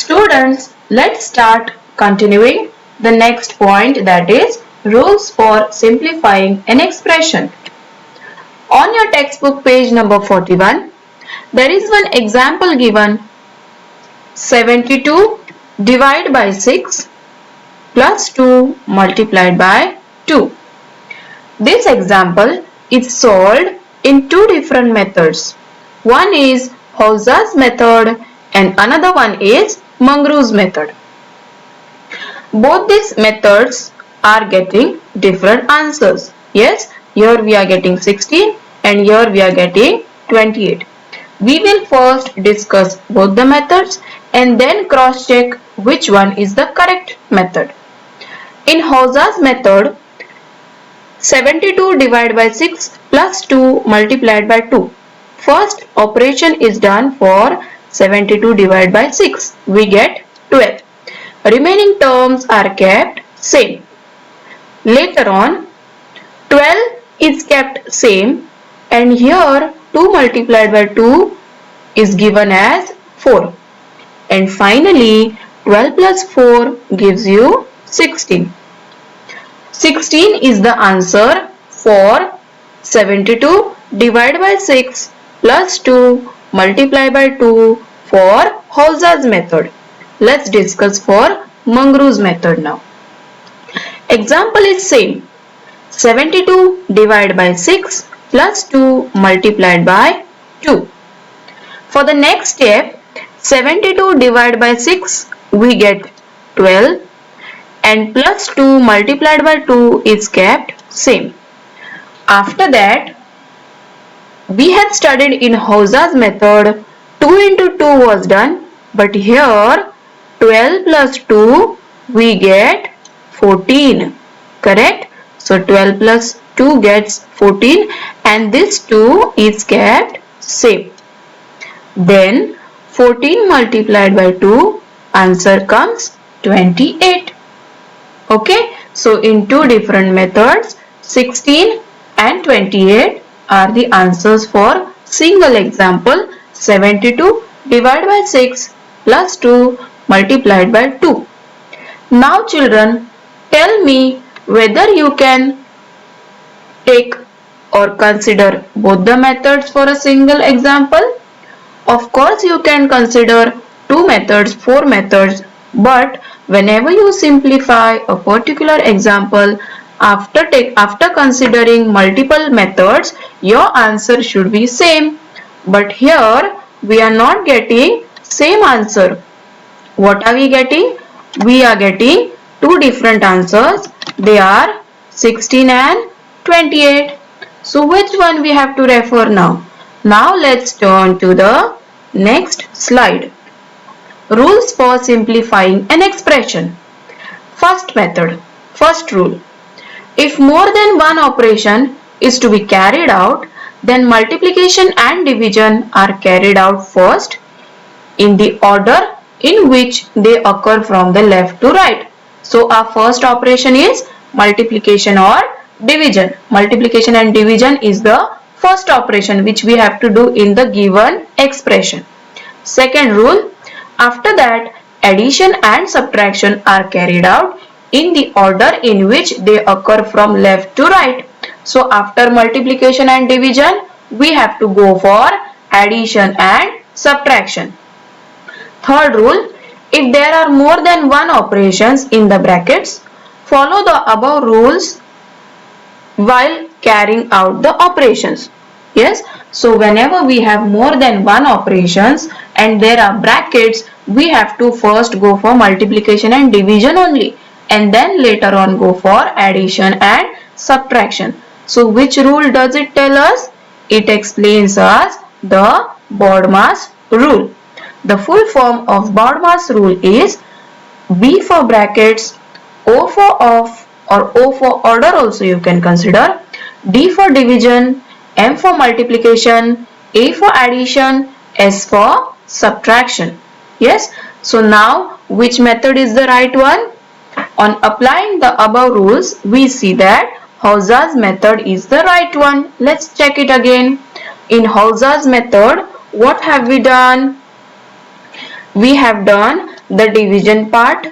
Students, let's start continuing the next point, that is rules for simplifying an expression. On your textbook page number 41, there is one example given: 72 divided by 6 plus 2 multiplied by 2. This example is solved in two different methods. One is Hausa's method and another one is Mangru's method. Both these methods are getting different answers. Yes, here we are getting 16 and here we are getting 28. We will first discuss both the methods and then cross check which one is the correct method. In Hausa's method, 72 divided by 6 plus 2 multiplied by 2. First operation is done for 72 divided by 6. We get 12. Remaining terms are kept same. Later on, 12 is kept same and here 2 multiplied by 2 is given as 4. And finally, 12 plus 4 gives you 16. 16 is the answer for 72 divided by 6 plus 2 multiplied by 2 for Hausa's method. Let's discuss for Mangru's method now. Example is same. 72 divided by 6 plus 2 multiplied by 2. For the next step, 72 divided by 6 we get 12 and plus 2 multiplied by 2 is kept same. After that, we had studied in Hausa's method 2 into 2 was done, but here 12 plus 2 we get 14, correct? So 12 plus 2 gets 14 and this 2 is kept same. Then 14 multiplied by 2, answer comes 28. Okay, so in two different methods, 16 and 28 are the answers for single example 72 divided by 6 plus 2 multiplied by 2. Now children, tell me whether you can take or consider both the methods for a single example. Of course you can consider two methods, four methods, but whenever you simplify a particular example after considering multiple methods, your answer should be same. But here we are not getting same answer. What are we getting? We are getting two different answers. They are 16 and 28. So which one we have to refer now? Now let's turn to the next slide. Rules for simplifying an expression. First method, first rule. If more than one operation is to be carried out, then multiplication and division are carried out first in the order in which they occur from the left to right. So our first operation is multiplication or division. Multiplication and division is the first operation which we have to do in the given expression. Second rule, after that addition and subtraction are carried out in the order in which they occur from left to right. So after multiplication and division, we have to go for addition and subtraction. Third rule, if there are more than one operations in the brackets, follow the above rules while carrying out the operations. Yes, so whenever we have more than one operations and there are brackets, we have to first go for multiplication and division only and then later on go for addition and subtraction. So which rule does it tell us? It explains us the BODMAS rule. The full form of BODMAS rule is B for brackets, O for off or O for order also you can consider, D for division, M for multiplication, A for addition, S for subtraction. Yes, so now which method is the right one? On applying the above rules, we see that Hausa's method is the right one. Let's check it again. In Hausa's method, what have we done? We have done the division part,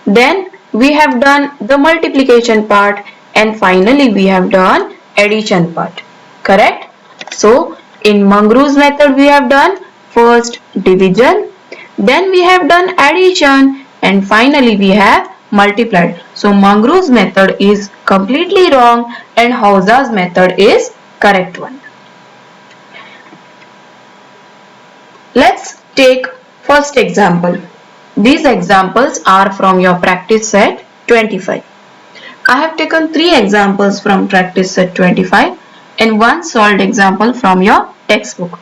then we have done the multiplication part, and finally we have done addition part. Correct? So in Mangru's method we have done first division, then we have done addition, and finally we have multiplied. So Mangru's method is completely wrong and Hausa's method is correct one. Let's take first example. These examples are from your practice set 25. I have taken 3 examples from practice set 25 and 1 solved example from your textbook.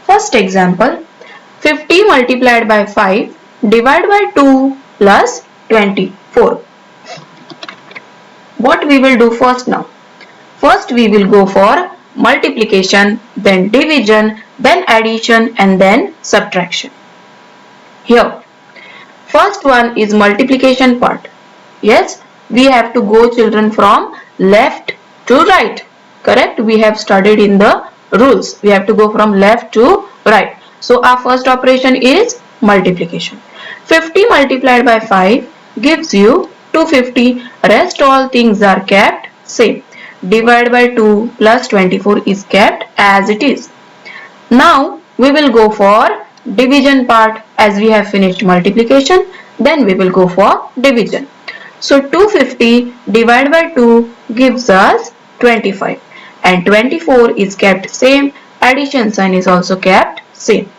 First example, 50 multiplied by 5 divided by 2 plus 24. What we will do first now? First we will go for multiplication, then division, then addition, and then subtraction. Here, first one is multiplication part. Yes, we have to go children from left to right. Correct? We have studied in the rules. We have to go from left to right. So our first operation is multiplication. 50 multiplied by 5 gives you 250. Rest all things are kept same. Divide by 2 plus 24 is kept as it is. Now we will go for division part. As we have finished multiplication, then we will go for division. So 250 divided by 2 gives us 25, and 24 is kept same. Addition sign is also kept same.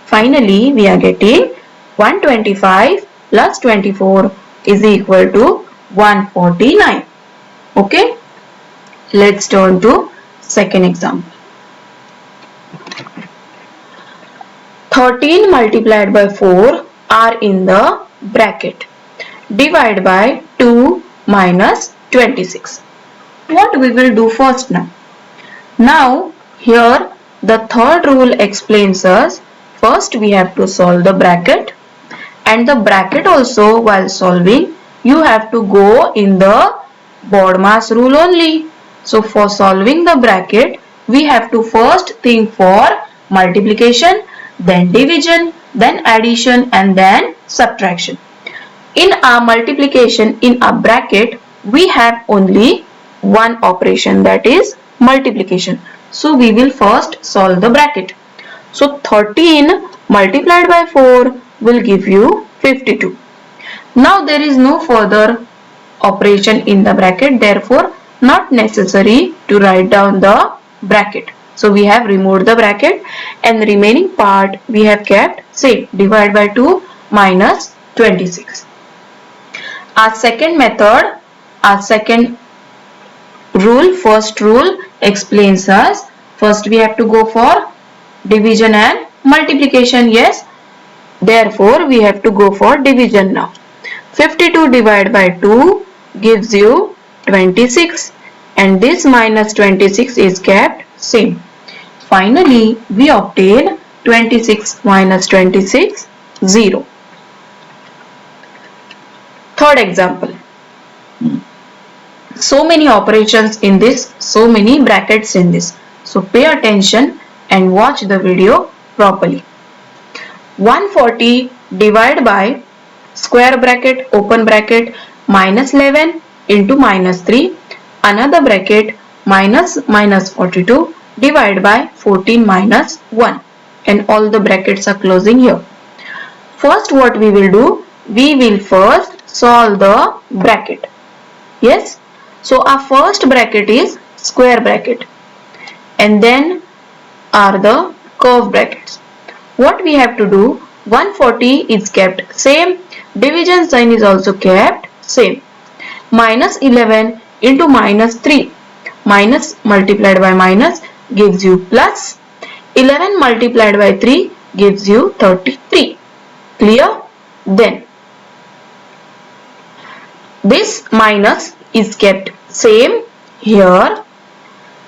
Finally we are getting 125 plus 24 is equal to 149. Okay, let's turn to second example. 13 multiplied by 4 are in the bracket. Divide by 2 minus 26. What we will do first now? Now here the third rule explains us. First we have to solve the bracket, and the bracket also while solving you have to go in the BODMAS rule only. So for solving the bracket we have to first think for multiplication, then division, then addition, and then subtraction. In our multiplication, in a bracket, we have only one operation, that is multiplication. So we will first solve the bracket. So 13 multiplied by 4 will give you 52. Now there is no further operation in the bracket, therefore not necessary to write down the bracket. So we have removed the bracket, and the remaining part we have kept same. Divide by 2 minus 26. Our second method, our second rule, first rule explains us. First we have to go for division and multiplication. Yes, therefore we have to go for division now. 52 divided by 2 gives you 26, and this minus 26 is kept same. Finally we obtain 26 minus 26, 0. Third example. So many operations in this, so many brackets in this. So pay attention and watch the video properly. 140 divided by square bracket, open bracket, minus 11 into minus 3, another bracket, minus 42 divided by 14 minus 1, and all the brackets are closing here. First what we will do, we will first solve the bracket. Yes, so our first bracket is square bracket, and then are the curve brackets. What we have to do, 140 is kept same, division sign is also kept same. Minus 11 into minus 3, minus multiplied by minus gives you plus, 11 multiplied by 3 gives you 33. Clear? Then this minus is kept same here,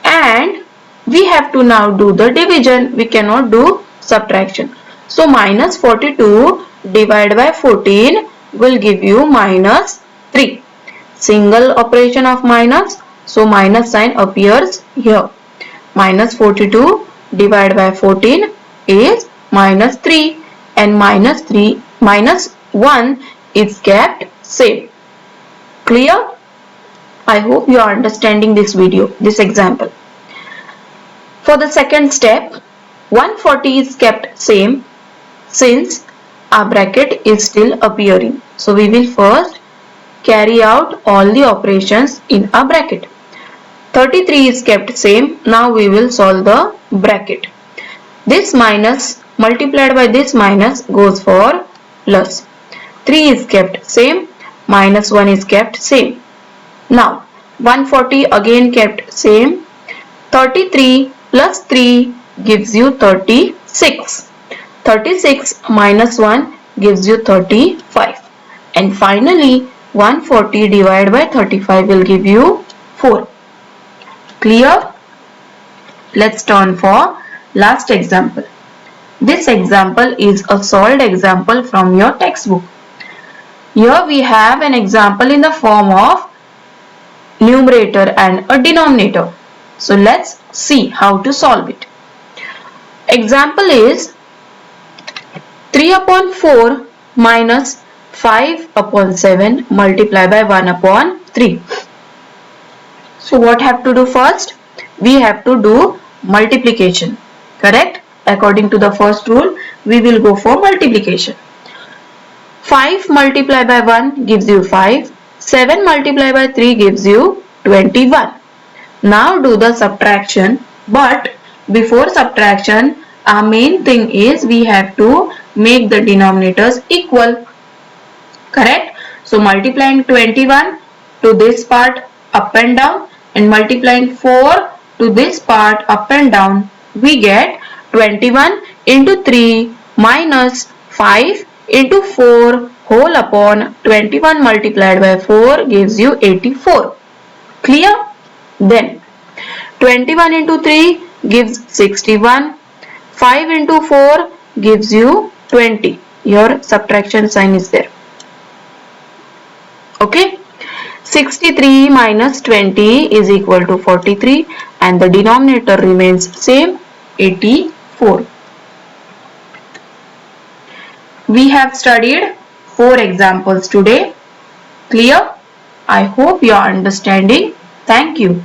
and we have to now do the division. We cannot do subtraction. So minus 42 divided by 14 will give you minus 3. Single operation of minus, so minus sign appears here. Minus 42 divided by 14 is minus 3, and minus 1 is kept same. Clear? I hope you are understanding this example. For the second step, 140 is kept same since our bracket is still appearing. So we will first carry out all the operations in a bracket. 33 is kept same. Now we will solve the bracket. This minus multiplied by this minus goes for plus. 3 is kept same. Minus 1 is kept same. Now 140 again kept same. 33 plus 3 gives you 36. 36 minus 1 gives you 35. And finally 140 divided by 35 will give you 4. Clear? Let's turn for last example. This example is a solved example from your textbook. Here we have an example in the form of numerator and a denominator. So let's see how to solve it. Example is 3 upon 4 minus 5 upon 7 multiplied by 1 upon 3. So what have to do first? We have to do multiplication. Correct? According to the first rule, we will go for multiplication. 5 multiplied by 1 gives you 5. 7 multiplied by 3 gives you 21. Now do the subtraction, but before subtraction, our main thing is we have to make the denominators equal. Correct? So multiplying 21 to this part up and down and multiplying 4 to this part up and down, we get 21 into 3 minus 5 into 4 whole upon 21 multiplied by 4 gives you 84. Clear? Then 21 into 3 gives 61. 5 into 4 gives you 20. Your subtraction sign is there. Okay? 63 minus 20 is equal to 43 and the denominator remains same, 84. We have studied 4 examples today. Clear? I hope you are understanding. Thank you.